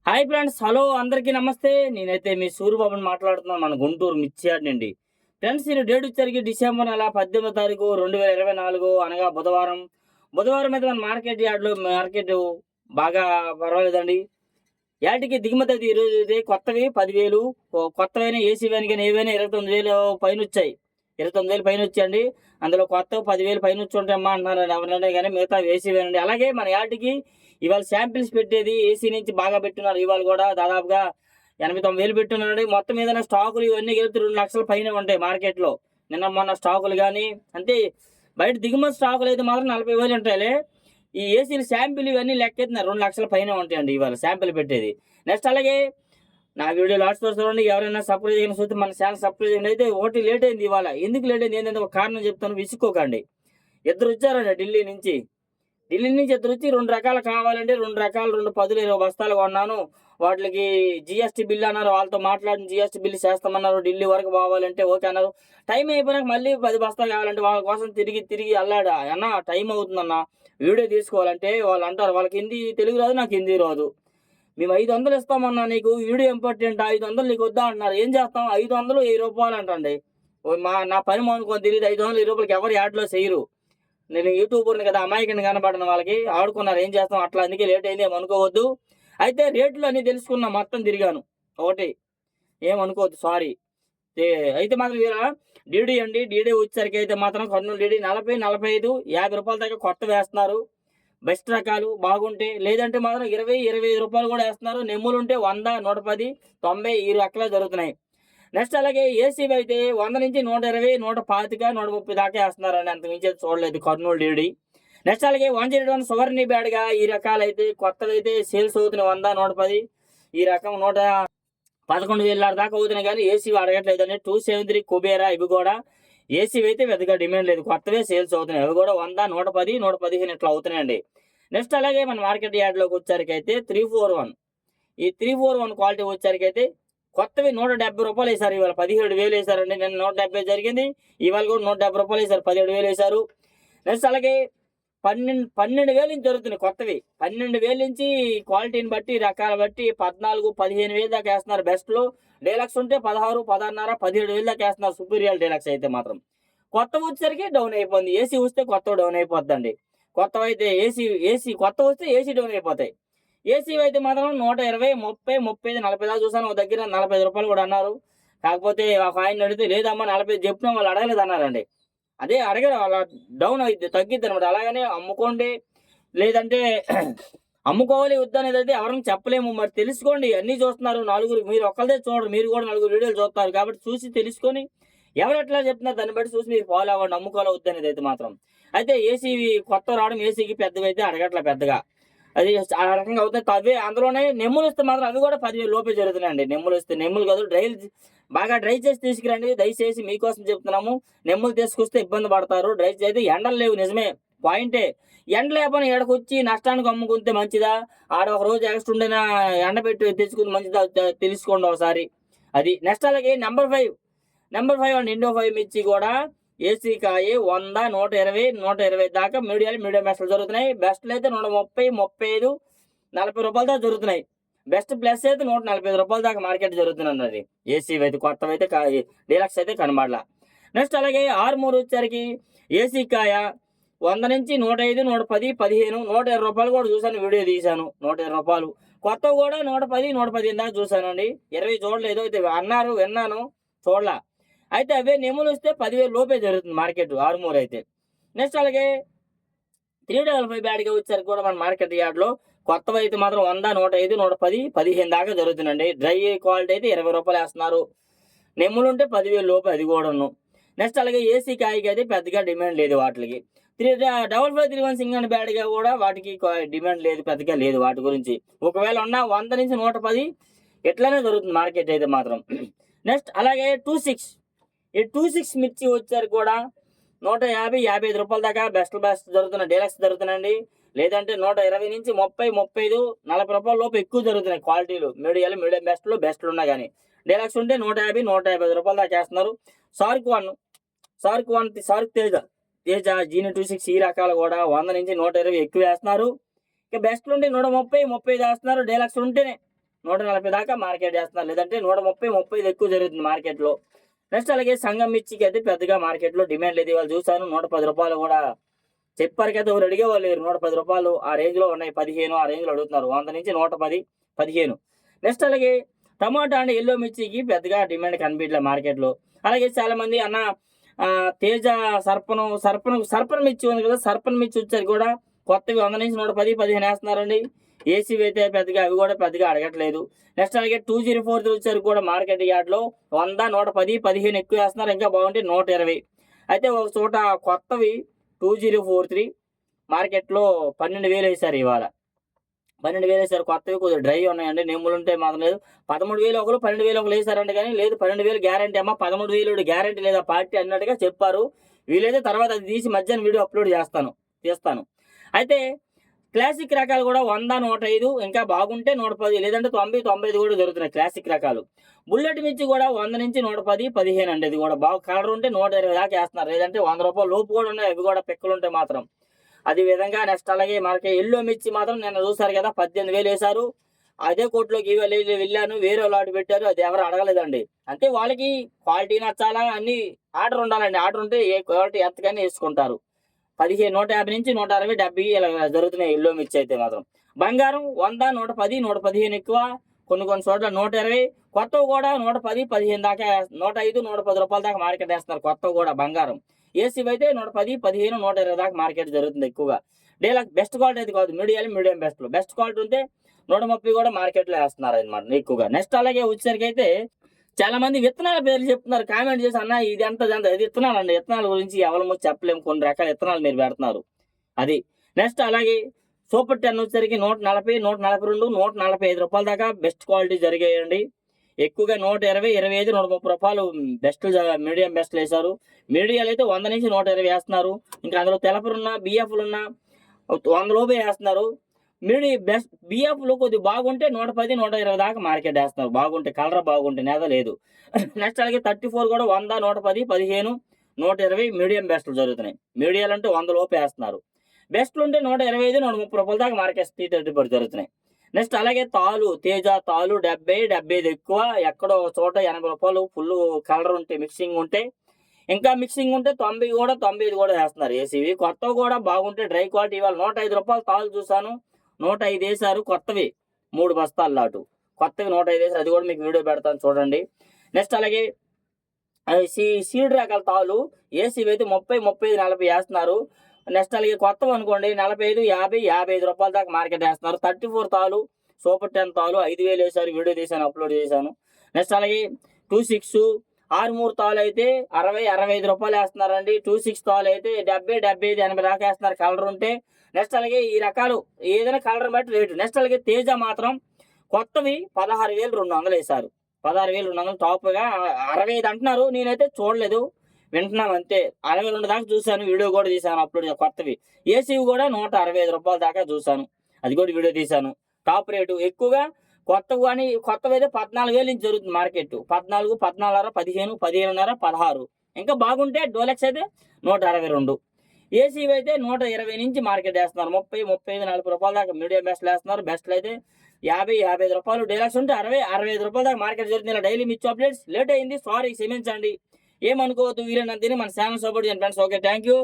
Hi friends, hello అందరికీ నమస్తే. నేనైతే మీ సూరిబాబుని మాట్లాడుతున్నాను, మన గుంటూరు మిర్చియార్డ్ నుండి. ఫ్రెండ్స్, ఈ డేట్ వచ్చరికి డిసెంబర్ నెల 18వ తారీఖు 2024 అనగా బుధవారం. బుధవారం అయితే మన మార్కెట్ బాగా పర్వాలేదండి. యాటికి దిగుమతి అయితే ఈరోజు అయితే కొత్తవి 10,000, కొత్తవైన ఏసీ వ్యాన్ కానీ ఏవైనా 29,000 పైన వచ్చాయి. 29,000 పైన వచ్చాయండి. అందులో కొత్త 10,000 పైన వచ్చి ఉంటాయమ్మా అంటున్నారు ఎవరైనా కానీ, మిగతా ఏసీ వ్యాన్ అండి. అలాగే మన యాటికి ఇవాళ శాంపిల్స్ పెట్టేది ఏసీ నుంచి బాగా పెట్టున్నారు. ఇవాళ కూడా దాదాపుగా 89,000 పెట్టున్నారండి. మొత్తం ఏదైనా స్టాకులు ఇవన్నీ కలిపి 2 లక్షల పైన ఉంటాయి మార్కెట్లో. నిన్న మొన్న స్టాకులు కానీ అంటే బయట దిగుమతి స్టాకులు అయితే మాత్రం 40,000 ఉంటాయిలే. ఈ ఏసీలు శాంపిల్ ఇవన్నీ లెక్కెత్తున్నారు 2 లక్షల పైన ఉంటాయండి ఇవాళ శాంపిల్ పెట్టేది. నెక్స్ట్ అలాగే నా వీడియో లాస్ట్ వరకు చూడండి. ఎవరైనా సబ్స్క్రైబ్ చేయని చూస్తే మన ఛానల్ సబ్స్క్రైబ్ చేయండి. అయితే ఒకటి లేట్ అయింది ఇవాళ. ఎందుకు లేట్ అయింది ఏంటంటే ఒక కారణం చెప్తాను, విసుక్కోకండి. ఇద్దరు వచ్చారండి ఢిల్లీ నుంచి ఇద్దరు వచ్చి 2 రకాలు కావాలంటే 2 రకాలు 2 10 20 బస్తాలు కొన్నాను. వాటికి జిఎస్టీ బిల్ అన్నారు. వాళ్ళతో మాట్లాడిన జిఎస్టీ బిల్ చేస్తామన్నారు. ఢిల్లీ వరకు పోవాలంటే ఓకే అన్నారు. టైం అయిపోయినాక మళ్ళీ 10 బస్తాలు కావాలంటే వాళ్ళ కోసం తిరిగి అల్లాడా అన్న టైం అవుతుందన్న వీడియో తీసుకోవాలంటే వాళ్ళు అంటారు, వాళ్ళకి హిందీ తెలుగు రాదు, నాకు హిందీ రాదు. మేము 500 ఇస్తామన్నా, నీకు వీడియో ఇంపార్టెంట్, 500 నీకు వద్దా అంటున్నారు. ఏం చేస్తాం, 500 ₹1000 అంటండి. నా పని అనుకోని తెలియదు. 500 రూపాయలకి ఎవరు యాడ్లో చేయరు. నేను యూట్యూబర్ని కదా, అమాయకుని కనబడిన వాళ్ళకి ఆడుకున్నారు. ఏం చేస్తాం, అట్లా అందుకే లేట్ అయింది ఏమనుకోవద్దు. అయితే రేట్లు అన్నీ తెలుసుకున్నా, మొత్తం తిరిగాను. ఒకటి ఏమనుకోవద్దు, సారీ. అయితే మాత్రం వీళ్ళ డీడీ అండి, డీడీ వచ్చేసరికి అయితే మాత్రం కర్నూలు డీడీ 40, 45, ₹50 దాకా కొత్త వేస్తున్నారు. బెస్ట్ రకాలు బాగుంటే, లేదంటే మాత్రం 20, ₹25 కూడా వేస్తున్నారు. నెమ్ములు ఉంటే 100, 110, 90 ఈ రకాలు జరుగుతున్నాయి. నెక్స్ట్ అలాగే ఏసీవి అయితే 100 నుంచి 120, 125, 130 దాకా వేస్తున్నారండి. అంత మించి చూడలేదు కర్నూలు డీడీ. నెక్స్ట్ అలాగే 101 సువర్ణి బ్యాడ్గా ఈ రకాలైతే కొత్తవి అయితే సేల్స్ అవుతున్నాయి. 100, 110 ఈ రకం 111,000 దాకా అవుతున్నాయి. కానీ ఏసీవి అడగట్లేదండి. 273 కుబేరా ఇవి కూడా ఏసీవి అయితే పెద్దగా డిమాండ్ లేదు, కొత్తవే సేల్స్ అవుతున్నాయి. అవి కూడా 100, 110, 115 ఇట్లా అవుతున్నాయండి. నెక్స్ట్ అలాగే మన మార్కెట్ యార్డ్లోకి వచ్చేసరికి 341, ఈ 341 క్వాలిటీ వచ్చేసరికి కొత్తవి ₹170 వేశారు. ఇవాళ 17,000 వేశారండి. నిన్న 170 జరిగింది, ఇవాళ కూడా ₹170 వేశారు, 17,000 వేశారు. నెక్స్ట్ అలాగే 12,000 నుంచి జరుగుతున్నాయి కొత్తవి. 12,000 నుంచి క్వాలిటీని బట్టి రకాల బట్టి 14, 15,000 దాకా వేస్తున్నారు. బెస్ట్లో డీలక్స్ ఉంటే 16, 16.5, 17,000 దాకా వేస్తున్నారు. సుపీరియర్ డీలక్స్ అయితే మాత్రం. కొత్త వచ్చేసరికి డౌన్ అయిపోయింది. ఏసీ వస్తే కొత్త డౌన్ అయిపోద్దండి. కొత్తవి అయితే ఏసీ కొత్త వస్తే ఏసీ డౌన్ అయిపోతాయి. ఏసీ అయితే మాత్రం 120, 30, 35, 40 దాకా చూసాను. ఒక దగ్గర ₹45 కూడా అన్నారు. కాకపోతే ఒక ఆయన అడిగితే లేదమ్మా 40 చెప్పినా వాళ్ళు అడగలేదు అన్నారండి. అదే అడగరు, అలా డౌన్ అయితే తగ్గిద్ది అనమాట. అలాగనే అమ్ముకోండి, లేదంటే అమ్ముకోవాలి వద్దు అనేది అయితే ఎవరిని చెప్పలేము. మరి తెలుసుకోండి, అన్నీ చూస్తున్నారు నలుగురు, మీరు ఒక్కరిదే చూడరు, మీరు కూడా నలుగురు వీడియోలు చూస్తారు. కాబట్టి చూసి తెలుసుకొని ఎవరు ఎట్లా చెప్తున్నారు దాన్ని బట్టి చూసి మీరు ఫాలో అవ్వండి, అమ్ముకోవాలి వద్దు అనేది అయితే మాత్రం. అయితే ఏసీ కొత్త రావడం, ఏసీకి పెద్దవి అయితే అడగట్లే పెద్దగా. అది ఆ రకంగా అవుతుంది. అవే అందులోనే నెమ్ములు ఇస్తే మాత్రం అవి కూడా 10,000 లోపే జరుగుతున్నాయండి. నెమ్ములు ఇస్తే, నెమ్ములు కాదు బాగా డ్రై చేసి తీసుకురండి. దయచేసి మీకోసం చెప్తున్నాము. నెమ్ములు తీసుకొస్తే ఇబ్బంది పడతారు. డ్రై అయితే ఎండలు లేవు, నిజమే పాయింటే. ఎండ లేకపోయినా ఎడకొచ్చి నష్టానికి అమ్ముకుంటే మంచిదా, ఆడ ఒక రోజు ఎక్స్ట్రా ఉండైనా ఎండబెట్టి తెచ్చుకుంటే మంచిదా తెలుసుకోండి ఒకసారి. అది నెక్స్ట్ అలాగే నెంబర్ 5 అండి, ఇండో 5 మిర్చి కూడా ఏసీ కాయ 100, 120, 120 దాకా మీడియం బెస్ట్లు జరుగుతున్నాయి. బెస్ట్లు అయితే 130, 35, ₹40 దాకా జరుగుతున్నాయి. బెస్ట్ ప్లస్ అయితే ₹145 దాకా మార్కెట్ జరుగుతుంది. అది ఏసీ అయితే కొత్తవి అయితే డీలక్స్ అయితే కనబడలా. నెక్స్ట్ అలాగే ఆర్మూర్ వచ్చేసరికి ఏసీ కాయ 100 నుంచి 105, 110, 15, ₹120 కూడా చూసాను, వీడియో తీశాను. ₹120 కొత్తవి కూడా 110, 115 దాకా చూసానండి. 20 చూడలేదు, అయితే అన్నారు, విన్నాను, చూడలా. అయితే అవే నెమ్ములు వస్తే 10,000 లోపే జరుగుతుంది మార్కెట్ ఆర్మూర్ అయితే. నెక్స్ట్ అలాగే 355 బ్యాడ్గా వచ్చేసరికి కూడా మన మార్కెట్ యార్డ్లో కొత్తవి అయితే మాత్రం 100, 105, 110, 15 దాకా జరుగుతుందండి. డ్రై క్వాలిటీ అయితే ₹20 వేస్తున్నారు. నెమ్ములు ఉంటే 10,000 లోపు, అది కూడాను. నెక్స్ట్ అలాగే ఏసీ కాయకి అయితే పెద్దగా డిమాండ్ లేదు వాటికి. 5531 సింగన్ బ్యాడ్గా కూడా వాటికి డిమాండ్ లేదు, పెద్దగా లేదు వాటి గురించి. ఒకవేళ ఉన్న 100 నుంచి 110 ఎట్లానే జరుగుతుంది మార్కెట్ అయితే మాత్రం. నెక్స్ట్ అలాగే 26, ఈ 26 మిర్చి వచ్చారు కూడా ₹150, ₹55 దాకా బెస్ట్ జరుగుతున్నాయి, డీలక్స్ జరుగుతున్నాయండి. లేదంటే 120 నుంచి 30, 35, ₹40 లోపు ఎక్కువ జరుగుతున్నాయి క్వాలిటీలు. మీడియం బెస్ట్లు ఉన్నా కానీ డీలక్స్ ఉంటే 150, ₹155 దాకా వేస్తున్నారు. సార్క్ తేజ జీని 26 ఈ రకాలు కూడా 100 నుంచి 120 ఎక్కువ వేస్తున్నారు. ఇక బెస్ట్లు ఉంటే 130, 35 వేస్తున్నారు. డీలక్స్ ఉంటేనే 140 దాకా మార్కెట్ చేస్తున్నారు, లేదంటే 130, 35 ఎక్కువ జరుగుతుంది మార్కెట్లో. నెక్స్ట్ అలాగే సంగం మిర్చికి అయితే పెద్దగా మార్కెట్లో డిమాండ్ లేదు. ఇవాళ చూసాను 110 రూపాయలు కూడా చెప్పారు కదా, ఎవరు అడిగేవాళ్ళు లేరు. 110 రూపాయలు ఆ రేంజ్లో ఉన్నాయి, 15 ఆ రేంజ్లో అడుగుతున్నారు. 100 నుంచి 110, 15. నెక్స్ట్ అలాగే టమాటా అండ్ ఎల్లో మిర్చికి పెద్దగా డిమాండ్ కనిపించలేదు మార్కెట్లో. అలాగే చాలామంది అన్న తేజ సర్పణ మిర్చి ఉంది కదా, సర్పణ మిర్చి వచ్చారు కూడా కొత్తవి 100 నుంచి 110, 15 వేస్తున్నారండి. ఏసీవి అయితే పెద్దగా అవి కూడా పెద్దగా అడగట్లేదు. నెక్స్ట్ అలాగే 2043 వచ్చారు కూడా మార్కెట్ యార్డ్లో 100, 110, 15 ఎక్కువ వేస్తున్నారు. ఇంకా బాగుంటే 120. అయితే ఒక చోట కొత్తవి 2043 మార్కెట్లో 12,000 వేశారు ఇవాళ. 12,000 వేశారు కొత్తవి, కొద్దిగా డ్రై ఉన్నాయండి, నెమ్ములు ఉంటే మాత్రం లేదు. 13,000 ఒకరు, 12,000 ఒకరు వేశారంటే కానీ లేదు 12,000 గ్యారంటీ అమ్మా, 13,000 గ్యారంటీ లేదా పార్టీ అన్నట్టుగా చెప్పారు. వీలైతే తర్వాత అది తీసి మధ్యాహ్నం వీడియో అప్లోడ్ తీస్తాను. అయితే క్లాసిక్ రకాలు కూడా 100, 105 ఇంకా బాగుంటే 110, లేదంటే 90, 95 కూడా దొరుకుతున్నాయి క్లాసిక్ రకాలు. బుల్లెట్ మిర్చి కూడా 100 నుంచి 110, 15 అండి. ఇది కూడా బాగా కలర్ ఉంటే 120 దాకా వేస్తున్నారు, లేదంటే 100 రూపాయల లోపు కూడా ఉన్నాయి. అవి కూడా పిక్కలు ఉంటే మాత్రం అది విధంగా. నెక్స్ట్ అలాగే మనకి ఎల్లో మిర్చి మాత్రం నిన్న చూసారు కదా 18,000 వేశారు. అదే కోట్లోకి వెళ్ళాను, వేరే లాట్ పెట్టారు, అది ఎవరు అడగలేదండి. అంటే వాళ్ళకి క్వాలిటీ నచ్చాలా, అన్ని ఆర్డర్ ఉండాలండి. ఆర్డర్ ఉంటే ఏ క్వాలిటీ ఎంతగానే వేసుకుంటారు. 15, 150 నుంచి 160, 70 ఇలా జరుగుతున్నాయి ఎల్లో మిర్చి అయితే మాత్రం. బంగారం 100, 110, 115 ఎక్కువ, కొన్ని చోట్ల 120. కొత్తవి కూడా 110, 15 దాకా, 105, 110 రూపాయల దాకా మార్కెట్ వేస్తున్నారు కొత్తవి కూడా బంగారం. ఏసీవి అయితే 110, 15, 120 దాకా మార్కెట్ జరుగుతుంది ఎక్కువగా. డీలక్స్ బెస్ట్ క్వాలిటీ అయితే కాదు, మీడియం బెస్ట్లో. బెస్ట్ క్వాలిటీ ఉంటే 130 కూడా మార్కెట్లో వేస్తున్నారు అనమాట ఎక్కువగా. నెక్స్ట్ అలాగే వచ్చేసరికి అయితే చాలా మంది విత్తనాల పేర్లు చెప్తున్నారు, కామెంట్ చేసి అన్న ఇది ఎంత ఇది విత్తనాలు అండి. విత్తనాల గురించి ఎవరమో చెప్పలేము, కొన్ని రకాల విత్తనాలు మీరు పెడుతున్నారు అది. నెక్స్ట్ అలాగే సూపర్ 10 వచ్చేసరికి 140, 142, 145 రూపాయల దాకా బెస్ట్ క్వాలిటీ జరిగాయండి. ఎక్కువగా 120, 25, 130 రూపాయలు బెస్ట్ మీడియం బెస్ట్లు వేశారు. మీడియాలు అయితే 100 నుంచి 120 వేస్తున్నారు. ఇంకా అందులో తెలపరున్నా బిఎఫ్లున్నా 100 లోపే వేస్తున్నారు. బెస్ట్ బిఎఫ్లు కొద్దిగా బాగుంటే 110, 120 దాకా మార్కెట్ వేస్తున్నారు. బాగుంటే కలర్ బాగుంటే నేద లేదు. నెక్స్ట్ అలాగే 34 కూడా 100, 110, 15, 120 మీడియం బెస్ట్లు జరుగుతున్నాయి. మీడియాలు అంటే 100 లోపు వేస్తున్నారు. బెస్ట్లు ఉంటే 125, 130 రూపాయల దాకా మార్కెట్ 30 జరుగుతున్నాయి. నెక్స్ట్ అలాగే తేజ తాలు 70, 75 ఎక్కువ, ఎక్కడో చోట 80 రూపాయలు ఫుల్ కలర్ ఉంటే మిక్సింగ్ ఉంటే, ఇంకా మిక్సింగ్ ఉంటే 90 కూడా 95 కూడా వేస్తున్నారు ఏసీవి. కొత్తవి కూడా బాగుంటే డ్రై క్వాలిటీ ఇవాళ 105 రూపాయలు తాలు చూసాను, 105 వేశారు కొత్తవి 3 బస్తాలు లాటు. కొత్తవి 105 వేశారు, అది కూడా మీకు వీడియో పెడతాను చూడండి. నెక్స్ట్ అలాగే సీడ్ రకాల తాలు ఏసీవి అయితే 30, 35, 40 వేస్తున్నారు. నెక్స్ట్ అలాగే కొత్తవి అనుకోండి 45, 50, 55 రూపాయల దాకా మార్కెట్ వేస్తున్నారు. 34 తాలు సూపర్ 10 తాలు 5,000 వేశారు, వీడియో తీశాను, అప్లోడ్ చేశాను. నెక్స్ట్ అలాగే 26, 63 తాలు అయితే 60, 65 రూపాయలు వేస్తున్నారండి. 26 తాలు అయితే 70, 75, 80 దాకా వేస్తున్నారు కలర్ ఉంటే. నెక్స్ట్ అలాగే ఈ రకాలు ఏదైనా కలర్ బట్టి రేటు. నెక్స్ట్ అలాగే తేజ మాత్రం కొత్తవి 16,200 వేశారు. 16,200 టాప్గా 65 అంటున్నారు, నేనైతే చూడలేదు, వింటున్నాం అంతే. 62 దాకా చూశాను, వీడియో కూడా తీశాను, అప్లోడ్ కొత్తవి. ఏసీవి కూడా 165 రూపాయల దాకా చూశాను, అది కూడా వీడియో తీశాను. టాప్ రేటు ఎక్కువగా కొత్తవి కానీ కొత్తవి అయితే 14,000 నుంచి జరుగుతుంది మార్కెట్. 14, 14.5, 15, 15.5, 16. ఇంకా బాగుంటే డోలెక్స్ అయితే 162. ఏసీవి అయితే 120 నుంచి మార్కెట్ వేస్తున్నారు. 30, 35, 40 రూపాయల దాకా మీడియం బెస్ట్లు వేస్తున్నారు. బెస్ట్లు అయితే 50, 55 రూపాయలు. డీలక్స్ ఉంటే 60, 65 రూపాయల దాకా మార్కెట్ జరుగుతుంది. ఇలా డైలీ మిర్చి అప్డేట్స్. లేట్ అయింది, సారీ, క్షమించండి, ఏమనుకోవద్దు. వీలైనంత మన ఛానల్ సపోర్ట్ చేయండి ఫ్రెండ్స్. Okay, thank you.